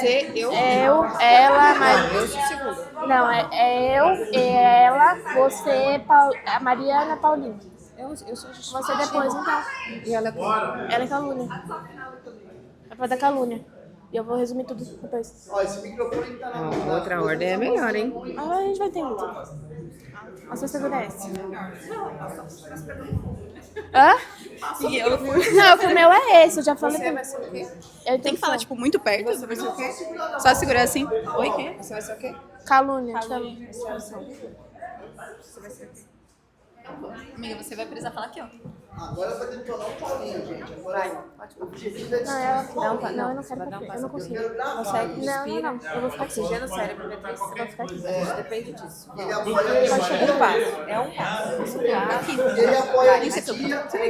Eu, ela, Maria. Eu sou segunda. Não, é eu, ela, você, a Mariana, Paulinho. Eu sou Você depois, então. E ela é como? Ela é calúnia. É pra dar calúnia. E eu vou resumir tudo depois. Ó, esse microfone tá na Outra ordem é melhor, hein? Ah, a gente vai entender tudo. A sua segunda é essa. Hã? Não, o meu é esse, eu já falei. Você vai ser o quê? Eu Tem que falar, tipo, muito perto. Você vai ser o quê? Só segurar assim. Oi, quê? Você vai ser o quê? Calúnia. Você vai ser o quê? Amiga, você vai precisar falar aqui, ó. Agora vai detonar o Paulinho, gente. Agora Pode o objetivo é Não, ela... descobrir. não, eu não quero café. Eu não consigo. Consegue? Não, Respira. não. Eu vou ficar aqui. Oxigênio no cérebro, Beatriz. Eu vou ficar aqui. Depende disso. Ele apoia Um passo. É um passo. Ele apoia a anistia.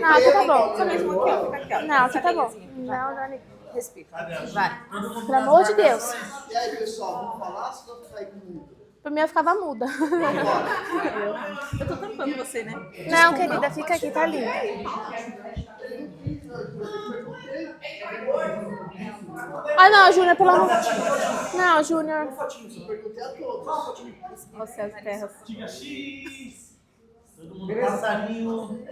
Não, aqui tá bom. Fica mesmo aqui, ó. Fica aqui, ó. Não, aqui tá bom. Não, Dani. Respira. Vai. Pelo amor de Deus. E aí, pessoal, vamos falar? Se não ficar aí comigo. Pra mim eu ficava muda. Eu tô tampando você, né? Não, querida, fica aqui, tá lindo. Ah, não, Júnior, pelo amor. Não, Júnior. Eu perguntei a todos. Ó, céus e terras. Diga X. Todo mundo passarinho.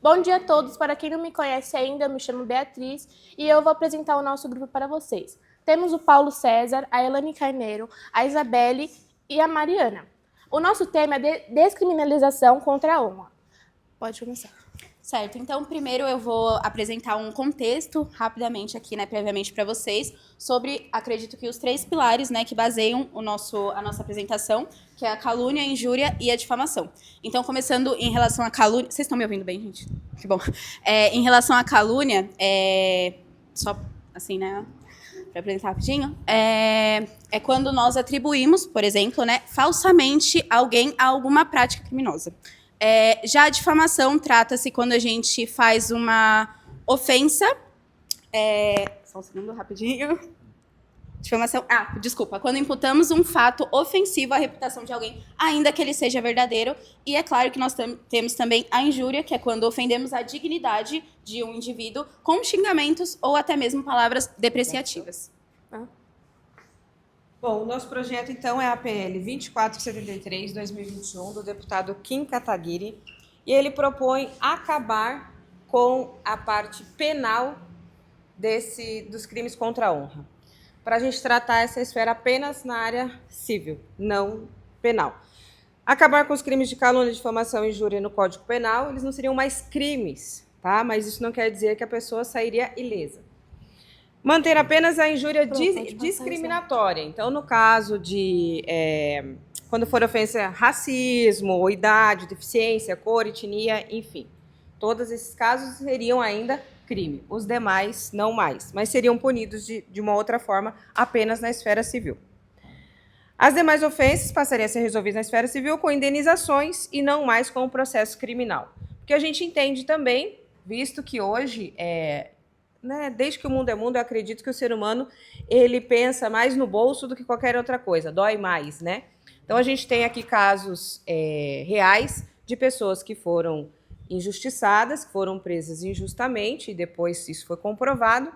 Bom dia a todos. Para quem não me conhece ainda, eu me chamo Beatriz e eu vou apresentar o nosso grupo para vocês. Temos o Paulo César, a Elane Carneiro, a Isabelle e a Mariana. O nosso tema é descriminalização contra a honra. Pode começar. Certo, então primeiro eu vou apresentar um contexto rapidamente aqui, né, previamente para vocês, sobre, acredito que os 3 pilares, né, que baseiam a nossa apresentação, que é a calúnia, a injúria e a difamação. Então, começando em relação à calúnia... Vocês estão me ouvindo bem, gente? Que bom. Em relação à calúnia, só assim, né, para apresentar rapidinho, é quando nós atribuímos, por exemplo, né, falsamente alguém a alguma prática criminosa. Já a difamação trata-se quando a gente faz uma ofensa. Só um segundo, rapidinho. Difamação. Desculpa. Quando imputamos um fato ofensivo à reputação de alguém, ainda que ele seja verdadeiro. E é claro que nós temos também a injúria, que é quando ofendemos a dignidade de um indivíduo com xingamentos ou até mesmo palavras depreciativas. Bom, o nosso projeto, então, é a PL 2473/2021, do deputado Kim Kataguiri, e ele propõe acabar com a parte penal dos crimes contra a honra, para a gente tratar essa esfera apenas na área civil, não penal. Acabar com os crimes de calúnia, difamação e injúria no Código Penal, eles não seriam mais crimes, tá? Mas isso não quer dizer que a pessoa sairia ilesa. Manter apenas a injúria discriminatória. Então, no caso de quando for ofensa racismo, idade, deficiência, cor, etnia, enfim. Todos esses casos seriam ainda crime. Os demais, não mais. Mas seriam punidos de uma outra forma, apenas na esfera civil. As demais ofensas passariam a ser resolvidas na esfera civil com indenizações e não mais com o processo criminal. Porque a gente entende também, visto que hoje... desde que o mundo é mundo, eu acredito que o ser humano ele pensa mais no bolso do que qualquer outra coisa, dói mais, né? Então, a gente tem aqui casos reais de pessoas que foram injustiçadas, que foram presas injustamente, e depois isso foi comprovado.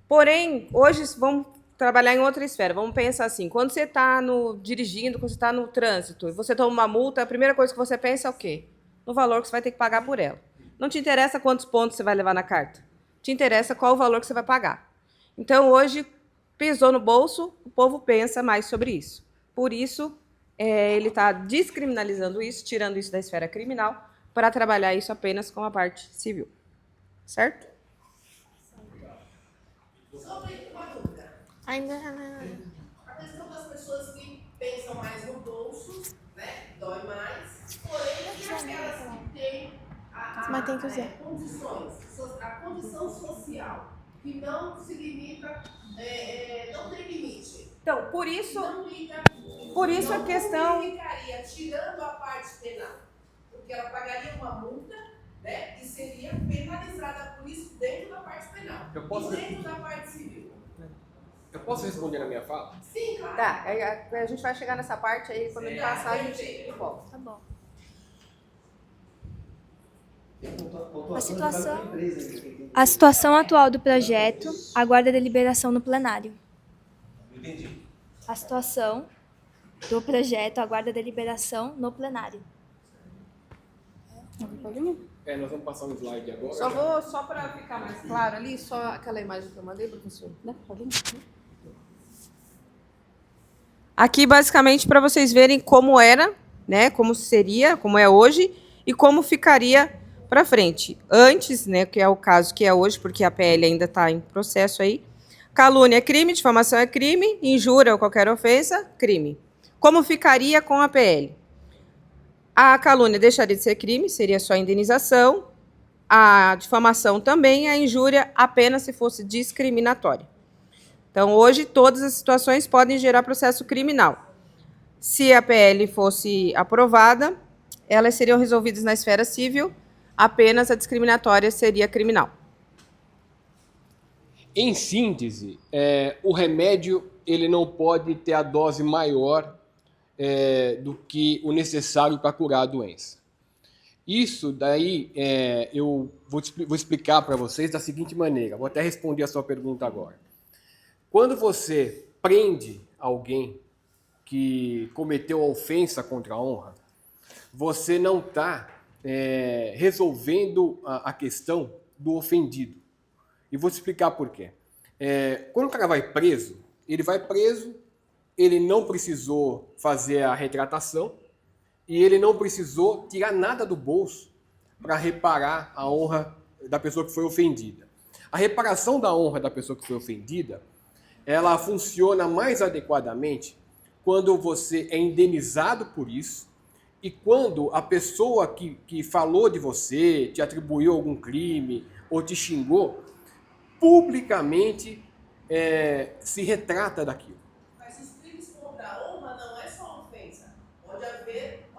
Porém, hoje vamos trabalhar em outra esfera. Vamos pensar assim, quando você está dirigindo, quando você está no trânsito, e você toma uma multa, a primeira coisa que você pensa é o quê? No valor que você vai ter que pagar por ela. Não te interessa quantos pontos você vai levar na carta. Te interessa qual o valor que você vai pagar. Então, hoje, pesou no bolso, o povo pensa mais sobre isso. Por isso, ele está descriminalizando isso, tirando isso da esfera criminal, para trabalhar isso apenas com a parte civil. Certo? Ainda. A questão das pessoas que pensam mais no bolso, né? Dói mais, porém, aquelas que têm Mas tem que usar. a condição social, que não se limita, não tem limite. Então, por isso Não a questão... Não ficaria tirando a parte penal, porque ela pagaria uma multa, né? E seria penalizada por isso dentro da parte penal. Eu posso- E dentro da parte civil. Eu posso responder na minha fala? Sim, claro. Tá, a gente vai chegar nessa parte aí, quando ele passar, a gente volta. Tá bom. A situação atual do projeto aguarda deliberação no plenário. Entendi. A situação do projeto aguarda deliberação no plenário. Nós vamos passar um slide agora. Só para ficar mais claro ali, só aquela imagem que eu mandei, professor. Aqui, basicamente, para vocês verem como era, né, como seria, como é hoje e como ficaria para frente. Antes, né, que é o caso que é hoje, porque a PL ainda está em processo aí. Calúnia é crime, difamação é crime, injúria ou qualquer ofensa, crime. Como ficaria com a PL? A calúnia deixaria de ser crime, seria só indenização. A difamação também, a injúria apenas se fosse discriminatória. Então, hoje, todas as situações podem gerar processo criminal. Se a PL fosse aprovada, elas seriam resolvidas na esfera civil, apenas a discriminatória seria criminal. Em síntese, o remédio ele não pode ter a dose maior do que o necessário para curar a doença. Isso daí eu vou explicar para vocês da seguinte maneira. Vou até responder a sua pergunta agora. Quando você prende alguém que cometeu ofensa contra a honra, você não está resolvendo a questão do ofendido. E vou te explicar por quê. Quando o cara vai preso, ele não precisou fazer a retratação e ele não precisou tirar nada do bolso para reparar a honra da pessoa que foi ofendida. A reparação da honra da pessoa que foi ofendida, ela funciona mais adequadamente quando você é indenizado por isso e quando a pessoa que falou de você, te atribuiu algum crime ou te xingou, publicamente se retrata daquilo. Mas os crimes contra a honra não é só ofensa. Pode haver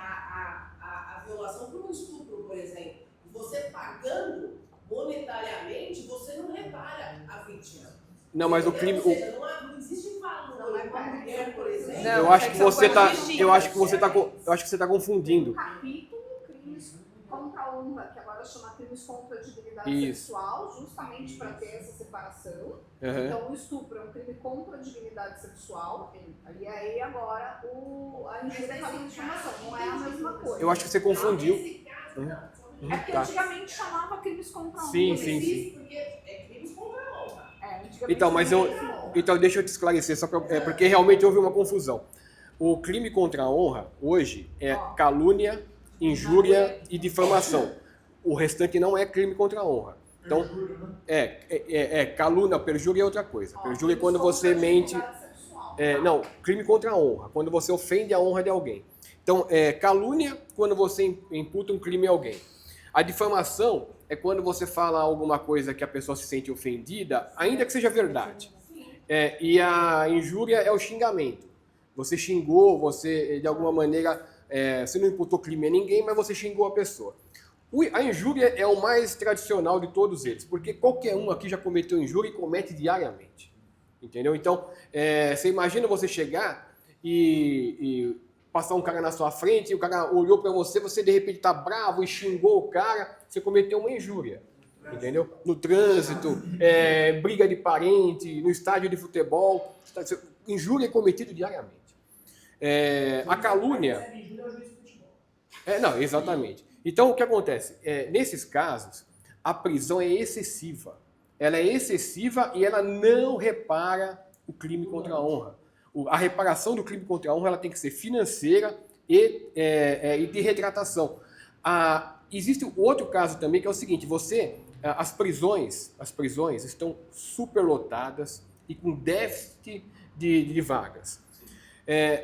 a violação por um estupro, por exemplo. Você pagando monetariamente, você não repara a vítima. Não, mas o crime... Ou seja, não existe valor. Não é para mulher, por exemplo. Eu acho que você está confundindo. O capítulo crimes contra a honra, que agora chama crimes contra a dignidade sexual, justamente para ter essa separação. Então, o estupro é um crime contra a dignidade sexual, e aí agora a injúria acaba de difamação, não é a mesma coisa. Eu acho que você confundiu. É porque antigamente chamava crimes contra a honra. Sim. Porque é crimes contra a honra. Então, deixa eu te esclarecer, porque realmente houve uma confusão. O crime contra a honra, hoje, é calúnia, injúria e difamação. O restante não é crime contra a honra. Então, calúnia, perjúria é outra coisa. Perjúria é quando você mente... Não, crime contra a honra, quando você ofende a honra de alguém. Então, calúnia, quando você imputa um crime a alguém. A difamação é quando você fala alguma coisa que a pessoa se sente ofendida, ainda que seja verdade. E a injúria é o xingamento. Você xingou, você, de alguma maneira, você não imputou crime a ninguém, mas você xingou a pessoa. A injúria é o mais tradicional de todos eles, porque qualquer um aqui já cometeu injúria e comete diariamente. Entendeu? Então, você imagina você chegar e passar um cara na sua frente, e o cara olhou para você, você de repente tá bravo e xingou o cara, você cometeu uma injúria. Entendeu? No trânsito, briga de parente, no estádio de futebol, injúria é cometido diariamente. A calúnia... não, exatamente. Então, o que acontece? Nesses casos, a prisão é excessiva. Ela é excessiva e ela não repara o crime contra a honra. A reparação do crime contra a honra ela tem que ser financeira e de retratação. Existe outro caso também, que é o seguinte, as prisões estão superlotadas e com déficit de vagas.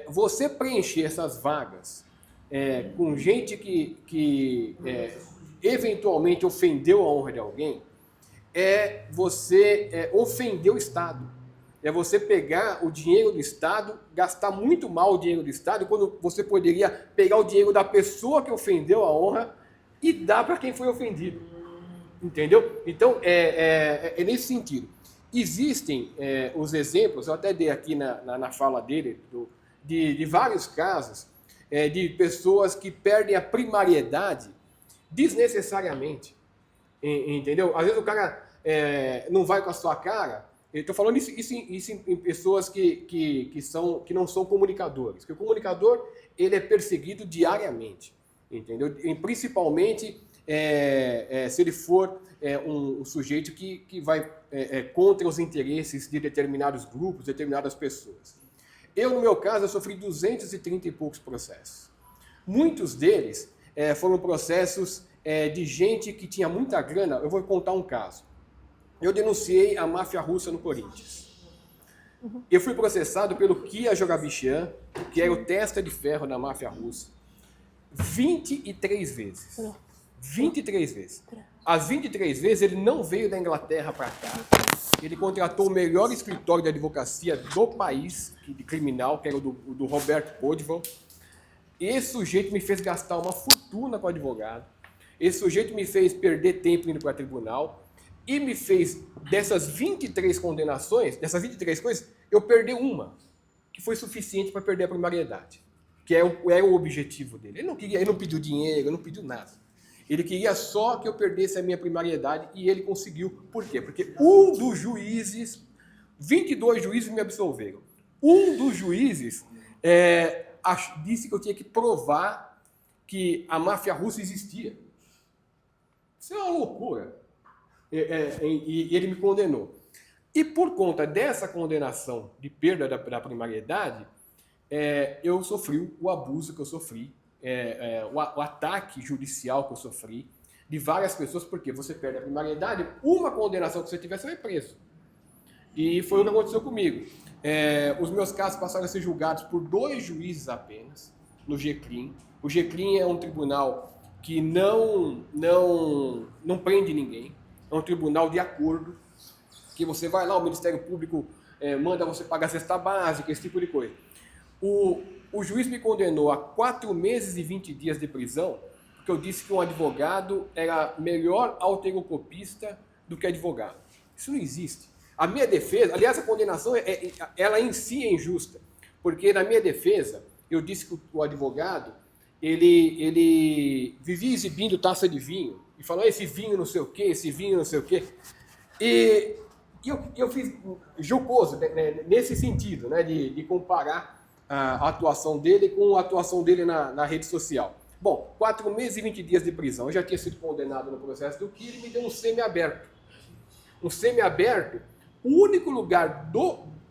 Você preencher essas vagas com gente que eventualmente ofendeu a honra de alguém, você ofender o Estado. É você pegar o dinheiro do Estado, gastar muito mal o dinheiro do Estado, quando você poderia pegar o dinheiro da pessoa que ofendeu a honra e dar para quem foi ofendido. Entendeu? Então, é nesse sentido. Existem os exemplos, eu até dei aqui na fala dele, de vários casos de pessoas que perdem a primariedade desnecessariamente. Entendeu? Às vezes o cara não vai com a sua cara. Eu estou falando isso em pessoas que não são comunicadores. Porque o comunicador ele é perseguido diariamente. Entendeu? E principalmente se ele for um sujeito que vai contra os interesses de determinados grupos, determinadas pessoas. Eu, no meu caso, eu sofri 230 e poucos processos. Muitos deles foram processos de gente que tinha muita grana. Eu vou contar um caso. Eu denunciei a máfia russa no Corinthians. Eu fui processado pelo Kia Jogabichian, que era o testa de ferro da máfia russa, 23 vezes. 23 vezes. As 23 vezes ele não veio da Inglaterra para cá. Ele contratou o melhor escritório de advocacia do país, de criminal, que era o do Roberto Podval. Esse sujeito me fez gastar uma fortuna com o advogado. Esse sujeito me fez perder tempo indo para o tribunal. E me fez, dessas 23 condenações, dessas 23 coisas, eu perdi uma, que foi suficiente para perder a primariedade, que era o objetivo dele. Ele não pediu dinheiro, ele não pediu nada. Ele queria só que eu perdesse a minha primariedade e ele conseguiu. Por quê? Porque um dos juízes, 22 juízes me absolveram. Um dos juízes disse que eu tinha que provar que a máfia russa existia. Isso é uma loucura. E ele me condenou. E por conta dessa condenação de perda da primariedade, eu sofri o abuso que eu sofri, o ataque judicial que eu sofri de várias pessoas, porque você perde a primariedade, uma condenação que você tiver, você vai preso. E foi o que aconteceu comigo. Os meus casos passaram a ser julgados por 2 juízes apenas, no GCRIM. O GCRIM é um tribunal que não prende ninguém. É um tribunal de acordo, que você vai lá, o Ministério Público manda você pagar a cesta básica, esse tipo de coisa. O juiz me condenou a 4 meses e 20 dias de prisão, porque eu disse que um advogado era melhor alterocopista do que advogado. Isso não existe. A minha defesa, aliás, a condenação, ela em si é injusta, porque na minha defesa, eu disse que o advogado, ele vivia exibindo taça de vinho, e falou, esse vinho não sei o quê, esse vinho não sei o quê. E eu fiz jocoso nesse sentido, né, de comparar a atuação dele com a atuação dele na rede social. Bom, 4 meses e 20 dias de prisão. Eu já tinha sido condenado no processo do Kia e me deu um semiaberto. Um semiaberto, o único lugar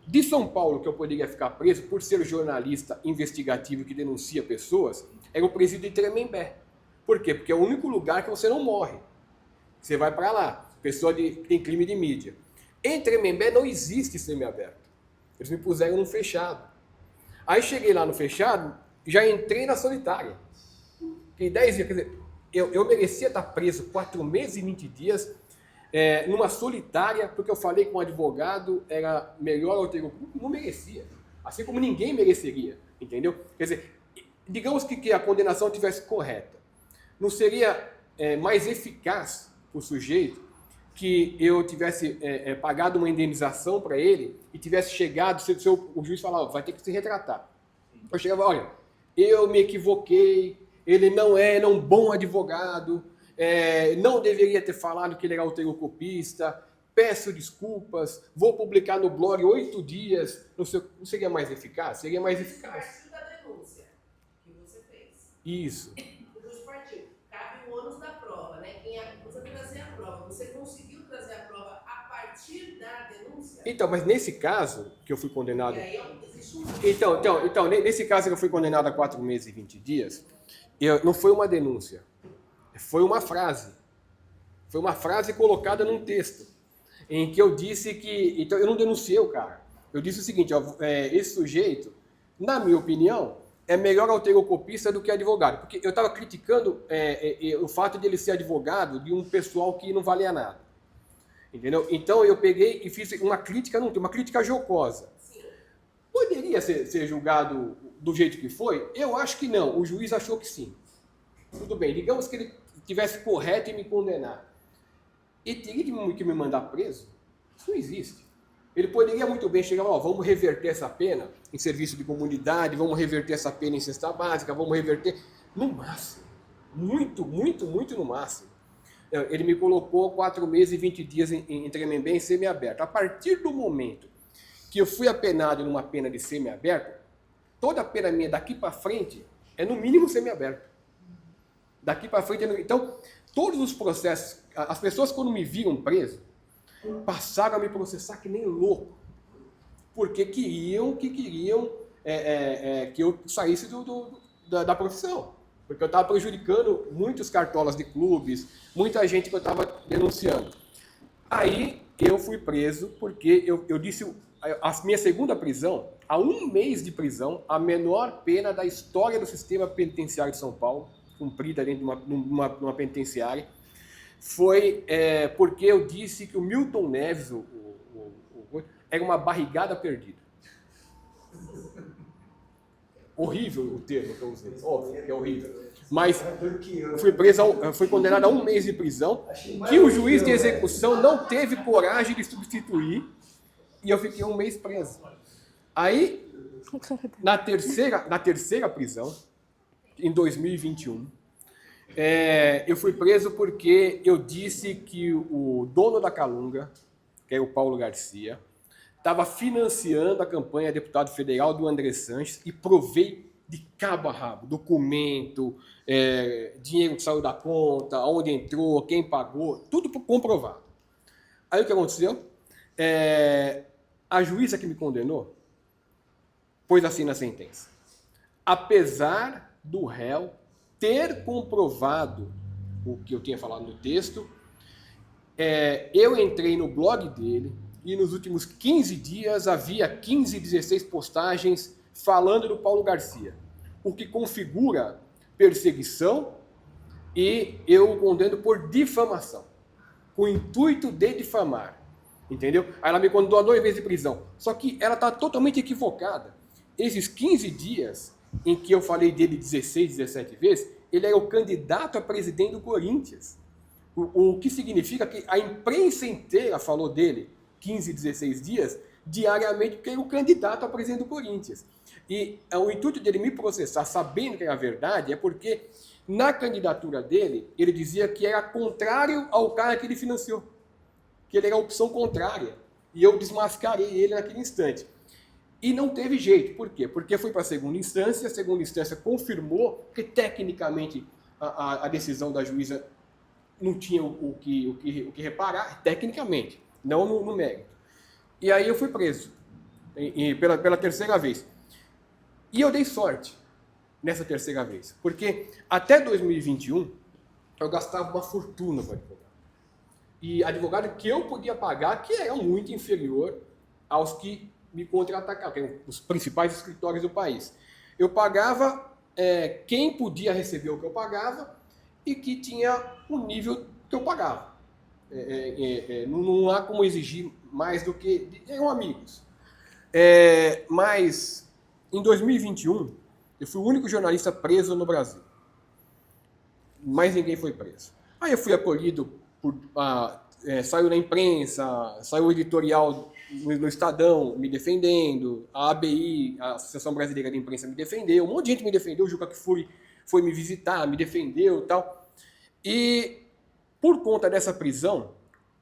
de São Paulo que eu poderia ficar preso, por ser jornalista investigativo que denuncia pessoas, era o presídio de Tremembé. Por quê? Porque é o único lugar que você não morre. Você vai para lá, pessoa que tem crime de mídia. Em Tremembé não existe semiaberto. Eles me puseram no fechado. Aí cheguei lá no fechado, já entrei na solitária. Fiquei 10 dias, quer dizer, eu merecia estar preso 4 meses e 20 dias numa solitária, porque eu falei com um advogado, era melhor eu ter um grupo, não merecia. Assim como ninguém mereceria, entendeu? Quer dizer, digamos que a condenação tivesse correta. Não seria mais eficaz o sujeito que eu tivesse pagado uma indenização para ele e tivesse chegado, o juiz falava, vai ter que se retratar. Eu chegava, olha, eu me equivoquei, ele não é um bom advogado, não deveria ter falado que ele era alterocopista, peço desculpas, vou publicar no blog 8 dias, não seria mais eficaz? Seria mais eficaz. Partiu da denúncia que você fez. Isso. Cabe o ônus da prova, né? Você trazer a prova. Você conseguiu trazer a prova a partir da denúncia? Então, mas nesse caso que eu fui condenado... E aí existe um... Então, nesse caso que eu fui condenado a 4 meses e 20 dias, não foi uma denúncia, foi uma frase. Foi uma frase colocada num texto, em que eu disse que... Então, eu não denunciei o cara. Eu disse o seguinte, esse sujeito, na minha opinião, é melhor alterocopista do que advogado. Porque eu estava criticando o fato de ele ser advogado de um pessoal que não valia nada. Entendeu? Então eu peguei e fiz uma crítica, uma crítica jocosa. Poderia ser julgado do jeito que foi? Eu acho que não. O juiz achou que sim. Tudo bem, digamos que ele tivesse correto em me condenar. E teria que me mandar preso? Isso não existe. Ele poderia muito bem chegar, vamos reverter essa pena em serviço de comunidade, vamos reverter essa pena em cesta básica, vamos reverter, no muito no máximo. Ele me colocou 4 meses e 20 dias em Tremembé em semiaberto. A partir do momento que eu fui apenado numa pena de semiaberto, toda a pena minha daqui para frente é no mínimo semiaberto. Daqui para frente, então, todos os processos, as pessoas quando me viram preso, passaram a me processar que nem louco, porque queriam que eu saísse da profissão, porque eu estava prejudicando muitos cartolas de clubes, muita gente que eu estava denunciando. Aí eu fui preso porque eu disse a minha segunda prisão, a 1 mês de prisão, a menor pena da história do sistema penitenciário de São Paulo, cumprida dentro de uma penitenciária, foi porque eu disse que o Milton Neves era uma barrigada perdida. Horrível o termo que eu usei, óbvio que é horrível. Mas fui condenado a 1 mês de prisão, que o juiz de execução não teve coragem de substituir, e eu fiquei 1 mês preso. Aí, na terceira prisão, em 2021, eu fui preso porque eu disse que o dono da Calunga, que é o Paulo Garcia, estava financiando a campanha a deputado federal do André Sanches e provei de cabo a rabo, documento, dinheiro que saiu da conta, onde entrou, quem pagou, tudo comprovado. Aí o que aconteceu? A juíza que me condenou pôs assim na sentença: apesar do réu ter comprovado o que eu tinha falado no texto, eu entrei no blog dele e nos últimos 15 dias havia 15, 16 postagens falando do Paulo Garcia, o que configura perseguição, e eu o condeno por difamação, com o intuito de difamar, entendeu? Aí ela me condenou a 2 vezes de prisão, só que ela está totalmente equivocada. Esses 15 dias em que eu falei dele 16, 17 vezes, ele era o candidato a presidente do Corinthians, o que significa que a imprensa inteira falou dele 15, 16 dias, diariamente, porque ele é o candidato a presidente do Corinthians. E o intuito dele me processar, sabendo que era verdade, é porque na candidatura dele, ele dizia que era contrário ao cara que ele financiou, que ele era a opção contrária, e eu desmascarei ele naquele instante. E não teve jeito. Por quê? Porque foi para a segunda instância confirmou que tecnicamente a decisão da juíza não tinha o que reparar, tecnicamente, não no mérito. E aí eu fui preso, pela terceira vez. E eu dei sorte nessa terceira vez, porque até 2021 eu gastava uma fortuna com advogado. E advogado que eu podia pagar, que era muito inferior aos que me contra-atacavam, que eram os principais escritórios do país. Eu pagava quem podia receber o que eu pagava e que tinha o nível que eu pagava. Não há como exigir mais do que... Eram amigos. Mas, em 2021, eu fui o único jornalista preso no Brasil. Mais ninguém foi preso. Aí eu fui acolhido, saiu na imprensa, saiu o editorial no Estadão me defendendo, a ABI, a Associação Brasileira de Imprensa, me defendeu, um monte de gente me defendeu, o Juca Kfouri foi me visitar, me defendeu e tal. E, por conta dessa prisão,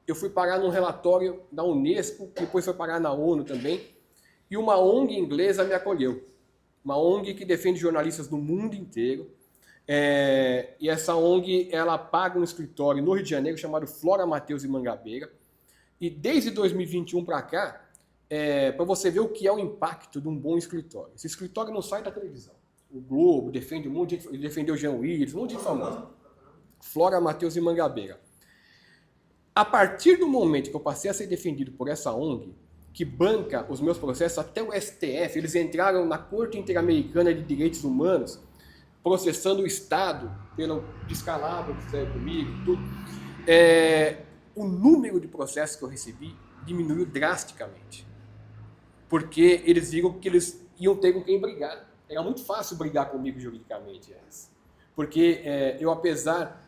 eu fui parar num relatório da Unesco, depois foi parar na ONU também, e uma ONG inglesa me acolheu. Uma ONG que defende jornalistas do mundo inteiro. E essa ONG, ela paga um escritório no Rio de Janeiro chamado Flora Matheus e Mangabeira. E desde 2021 para cá, para você ver o que é o impacto de um bom escritório. Esse escritório não sai da televisão. O Globo defende um monte de gente, ele defendeu o Jean Willis, um monte de gente famosa. Flora Matheus e Mangabeira. A partir do momento que eu passei a ser defendido por essa ONG, que banca os meus processos, até o STF, eles entraram na Corte Interamericana de Direitos Humanos, processando o Estado pelo descalabro que fizeram comigo, tudo. O número de processos que eu recebi diminuiu drasticamente. Porque eles viram que eles iam ter com quem brigar. Era muito fácil brigar comigo juridicamente. Porque eu, apesar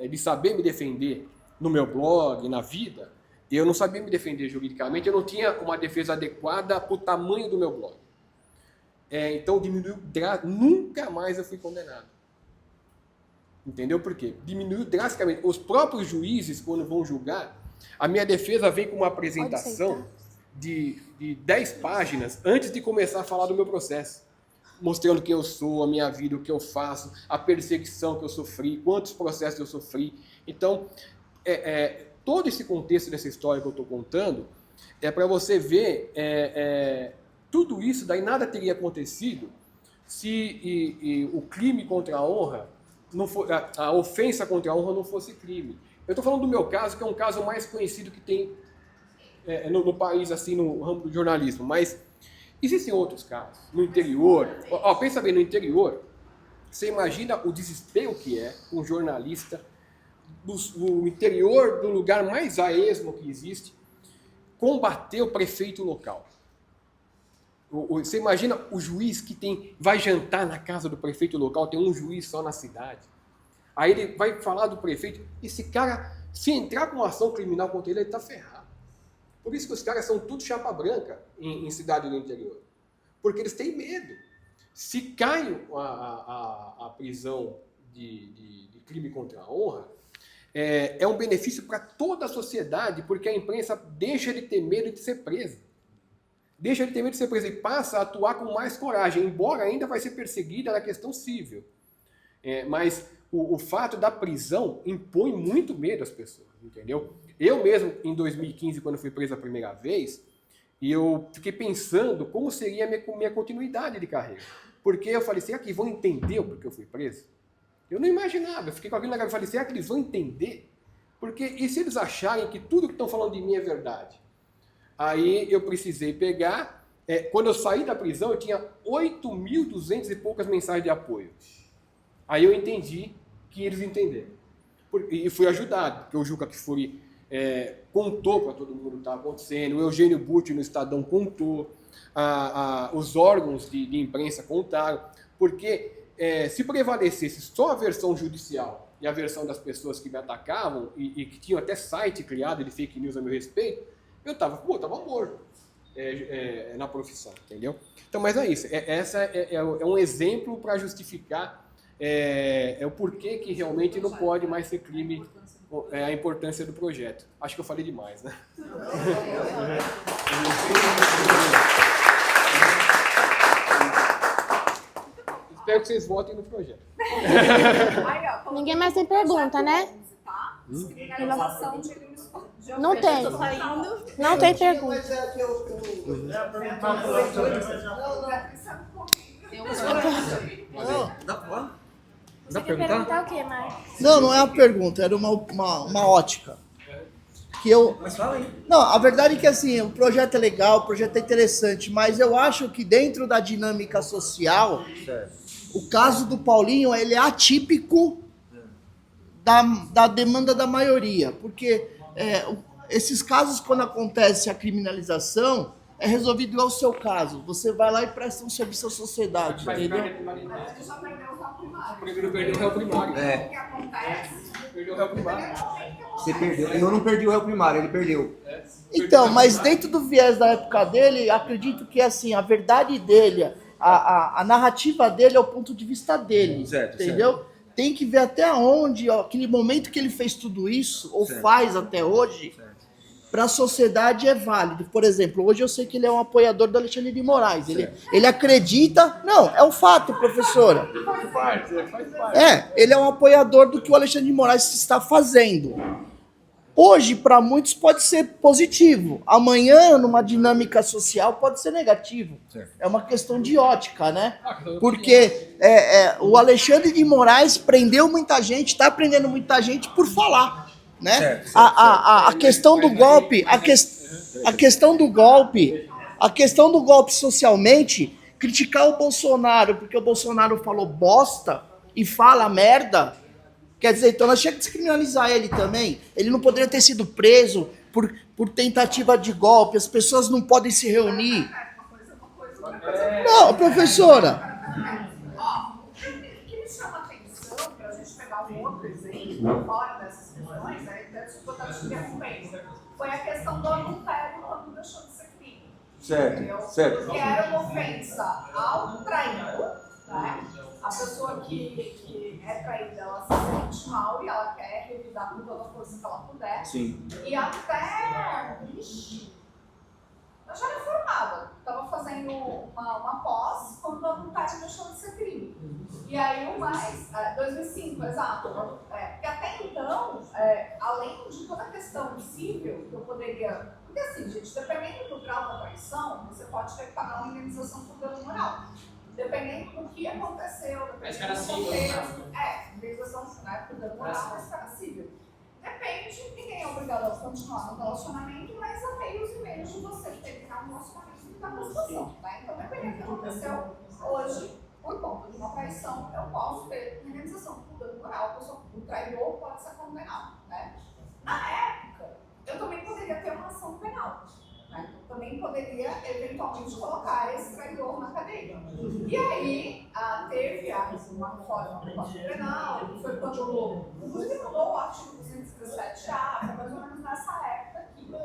de saber me defender no meu blog, na vida, eu não sabia me defender juridicamente, eu não tinha uma defesa adequada para o tamanho do meu blog. Então diminuiu drasticamente. Nunca mais eu fui condenado. Entendeu por quê? Diminuiu drasticamente. Os próprios juízes, quando vão julgar, a minha defesa vem com uma apresentação de 10 páginas antes de começar a falar do meu processo. Mostrando quem eu sou, a minha vida, o que eu faço, a perseguição que eu sofri, quantos processos eu sofri. Então, todo esse contexto dessa história que eu estou contando é para você ver tudo isso, daí nada teria acontecido se o crime contra a honra, não for, a ofensa contra a honra não fosse crime. Eu estou falando do meu caso, que é um caso mais conhecido que tem no país, assim, no ramo do jornalismo, mas existem outros casos. No interior, pensa bem, no interior, você imagina o desespero que é um jornalista do interior, do lugar mais a esmo que existe, combater o prefeito local. Você imagina o juiz que vai jantar na casa do prefeito local, tem um juiz só na cidade. Aí ele vai falar do prefeito, esse cara, se entrar com uma ação criminal contra ele está ferrado. Por isso que os caras são tudo chapa branca em cidade do interior. Porque eles têm medo. Se cai a prisão de crime contra a honra, é um benefício para toda a sociedade, porque a imprensa deixa de ter medo de ser presa. Deixa de ter medo de ser presa e passa a atuar com mais coragem, embora ainda vai ser perseguida na questão civil. Mas o fato da prisão impõe muito medo às pessoas, entendeu? Eu mesmo, em 2015, quando fui preso a primeira vez, eu fiquei pensando como seria a minha continuidade de carreira. Porque eu falei, será que vão entender o porquê eu fui preso? Eu não imaginava, eu fiquei com aquilo na cabeça e falei, será que eles vão entender? Porque, e se eles acharem que tudo que estão falando de mim é verdade? Aí eu precisei pegar, quando eu saí da prisão, eu tinha 8.200 e poucas mensagens de apoio. Aí eu entendi que eles entenderam. E fui ajudado, porque o Juca Kfouri contou para todo mundo o que estava acontecendo, o Eugênio Butti no Estadão contou, os órgãos de imprensa contaram, porque se prevalecesse só a versão judicial e a versão das pessoas que me atacavam, e que tinham até site criado de fake news a meu respeito, eu estava morto na profissão, entendeu? Então, mas é isso, essa é um exemplo para justificar o porquê que realmente não pode mais ser crime a importância do projeto. Acho que eu falei demais, né? Espero que vocês votem no projeto. Ninguém mais tem pergunta, né? Descriminalização de crimes de Não ofensa. tem. Não tem pergunta. Mas é que eu... Você quer perguntar o quê, Marcos? Não é uma pergunta, era uma ótica. Mas fala aí. Não, a verdade é que assim, o projeto é legal, o projeto é interessante, mas eu acho que dentro da dinâmica social, o caso do Paulinho, ele é atípico da demanda da maioria, porque esses casos, quando acontece a criminalização, é resolvido igual o seu caso. Você vai lá e presta um serviço à sociedade, entendeu? Primeiro perdeu o réu primário. O que acontece? Perdeu o réu primário. Você perdeu. Eu não perdi o réu primário, ele perdeu. Então, mas dentro do viés da época dele, acredito que assim, a verdade dele, a narrativa dele é o ponto de vista dele, Certo, entendeu? Tem que ver até onde, aquele momento que ele fez tudo isso, ou faz até hoje, para a sociedade é válido. Por exemplo, hoje eu sei que ele é um apoiador do Alexandre de Moraes. Ele acredita... Não, é um fato, professora. Faz parte. Ele é um apoiador do que o Alexandre de Moraes está fazendo. Hoje, para muitos, pode ser positivo. Amanhã, numa dinâmica social, pode ser negativo. É uma questão de ótica, né? Porque o Alexandre de Moraes prendeu muita gente, está prendendo muita gente por falar. Né? A questão do golpe, a questão do golpe socialmente, criticar o Bolsonaro porque o Bolsonaro falou bosta e fala merda, quer dizer, então nós tínhamos que descriminalizar ele também. Ele não poderia ter sido preso por tentativa de golpe, as pessoas não podem se reunir. Não, professora. O que me chama a atenção, para a gente pegar um outro exemplo, fora dessas questões, foi a questão do adultério quando deixou de ser crime. Certo. Porque era uma ofensa ao traidor, né? a pessoa que é traída, ela se sente mal e ela quer revidar com toda a força que ela puder. Sim. E até... Ixi, eu já era formada, estava fazendo uma pós quando o adultério deixou de ser crime. E aí o mais, 2005, exato, porque até então, além de toda a questão civil que eu poderia... Porque assim, gente, dependendo do grau da traição, você pode ter que pagar uma indenização por dano moral. Dependendo do que aconteceu, dependendo do contexto. Indenização por dano moral, mas esfera civil. Depende, ninguém é obrigado a continuar no relacionamento, mas há meios e meios de você terminar um relacionamento e ficar com a situação, né? Então, dependendo do que aconteceu hoje, por conta de uma traição, eu posso ter indenização por dano moral, o traidor pode ser condenado, né? Na época, eu também poderia ter uma ação penal, né? Eu também poderia, eventualmente, colocar esse traidor na cadeia. E aí, teve uma reforma do Código Penal, que foi quando, inclusive, mudou o artigo 217A, foi mais ou menos nessa época aqui, né?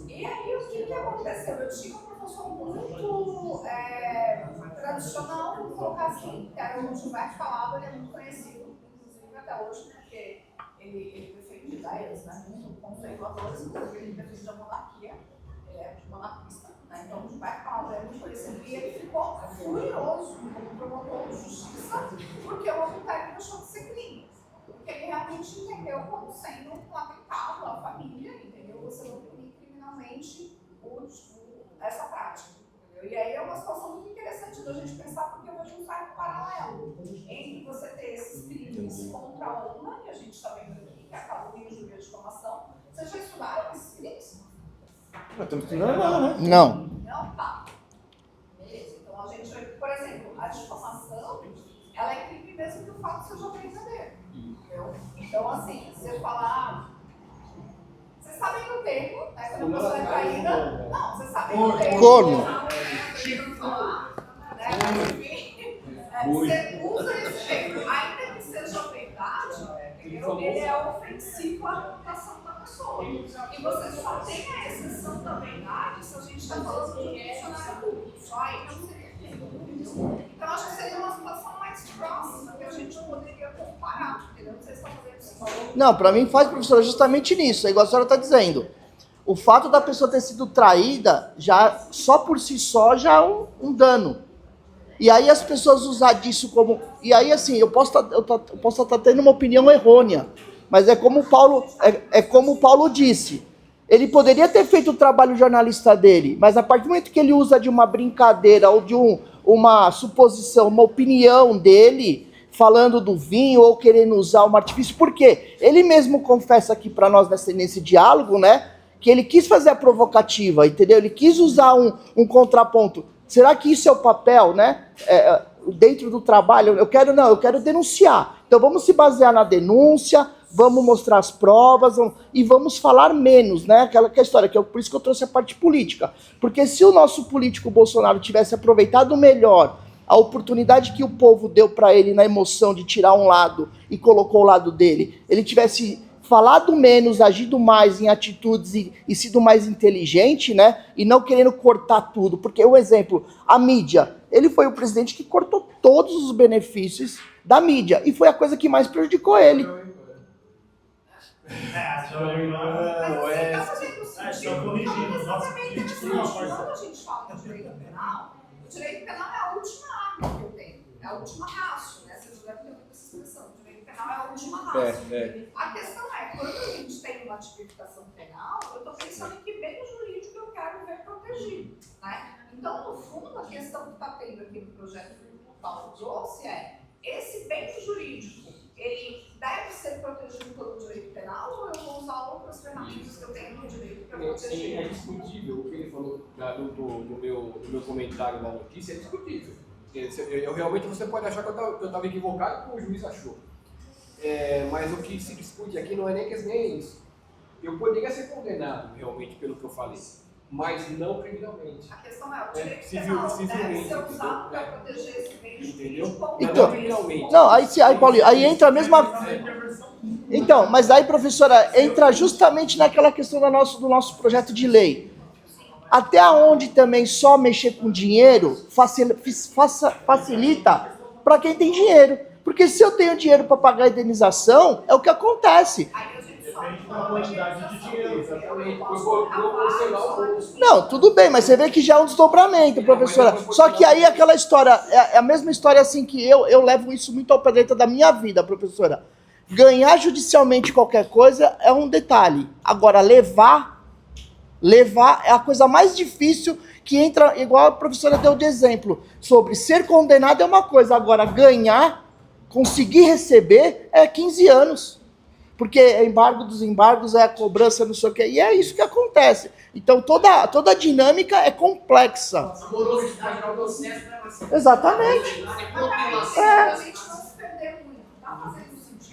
E aí, o que aconteceu? Eu tinha um professor muito tradicional, vou colocar assim, que era o Gilberto Calado, ele é muito conhecido, inclusive até hoje, porque ele defende ideias, né, muito conservadoras, inclusive ele defende a monarquia, ele é monarquista, né? Então o Gilberto Calado é muito conhecido e ele ficou furioso como promotor de justiça porque o adultério deixou de ser crime. Porque ele realmente entendeu como sendo um atentado à família, entendeu? Você não punir criminalmente essa prática. Entendeu? E aí é uma situação muito interessante da gente pensar, porque eu vou juntar um paralelo entre você ter esses crimes contra a honra, que a gente está vendo aqui, que é a calúnia, injúria e difamação. Vocês já estudaram esses crimes? Estamos estudando nada, né? Não. Não, tá. Beleza. Então a gente, por exemplo, a difamação, ela é crime mesmo que o fato seja verdadeiro. Entendeu? Então, assim, você falar. Vocês sabem do termo, né? Quando a pessoa é traída. Não, vocês sabem do termo. Corno. Você usa esse termo, ainda que seja verdade, entendeu? Ele é ofensivo à reputação da pessoa. E você só tem a exceção da verdade se a gente está falando de um funcionário público. Só aí não seria crime. Então, acho que seria uma situação mais próxima que a gente poderia comparar, entendeu? Não sei se está fazendo isso. Não, para mim faz, professora, justamente nisso. É igual a senhora está dizendo. O fato da pessoa ter sido traída, já só por si só, já é um dano. E aí as pessoas usar disso como... E aí, assim, eu posso estar tendo uma opinião errônea, mas é como o Paulo disse. Ele poderia ter feito o trabalho jornalista dele, mas a partir do momento que ele usa de uma brincadeira ou de uma suposição, uma opinião dele, falando do vinho ou querendo usar um artifício, por quê? Ele mesmo confessa aqui para nós nesse diálogo, né, que ele quis fazer a provocativa, entendeu? Ele quis usar um contraponto. Será que isso é o papel, né? Dentro do trabalho? Eu quero denunciar. Então vamos se basear na denúncia, vamos mostrar as provas e vamos falar menos, né? Aquela história, por isso que eu trouxe a parte política. Porque se o nosso político Bolsonaro tivesse aproveitado melhor a oportunidade que o povo deu para ele na emoção de tirar um lado e colocou o lado dele, ele tivesse falado menos, agido mais em atitudes e sido mais inteligente, né? E não querendo cortar tudo. Porque, um exemplo, a mídia. Ele foi o presidente que cortou todos os benefícios da mídia. E foi a coisa que mais prejudicou ele. Quando a gente fala de direito penal, o direito penal é a última arma que eu tenho. É a última raço, né? Vocês já devem ter ouvido essa expressão. O direito penal é a última raço. A questão é, quando a gente tem uma tipificação penal, eu estou pensando em que bem jurídico eu quero ver protegido, né? Então, no fundo, a questão que está tendo aqui no projeto que o Paulo trouxe é, esse bem jurídico, ele deve ser protegido pelo direito penal ou eu vou usar outras ferramentas que eu tenho no direito para proteger? Sim, é discutível. O que ele falou do meu comentário da notícia é discutível. Realmente você pode achar que eu estava equivocado como o juiz achou. Mas o que se discute aqui não é nem isso. Eu poderia ser condenado realmente pelo que eu falei, mas não criminalmente. A questão é, o direito penal deve ser usado para proteger esse bem jurídico. Então, não, aí, Paulinho, aí entra a mesma... Então, mas aí, professora, entra justamente naquela questão do nosso projeto de lei. Até onde também só mexer com dinheiro facilita para quem tem dinheiro. Porque se eu tenho dinheiro para pagar a indenização, é o que acontece. Não, tudo bem, mas você vê que já é um desdobramento, professora. Só que aí aquela história, é a mesma história assim que eu levo isso muito ao pé dentro da minha vida, professora. Ganhar judicialmente qualquer coisa é um detalhe. Agora, levar é a coisa mais difícil que entra, igual a professora deu de exemplo, sobre ser condenado é uma coisa, agora ganhar, conseguir receber é 15 anos. Porque é embargo dos embargos, é a cobrança, não sei o quê, e é isso que acontece. Então toda a dinâmica é complexa. Exatamente. É.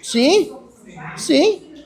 Sim, sim.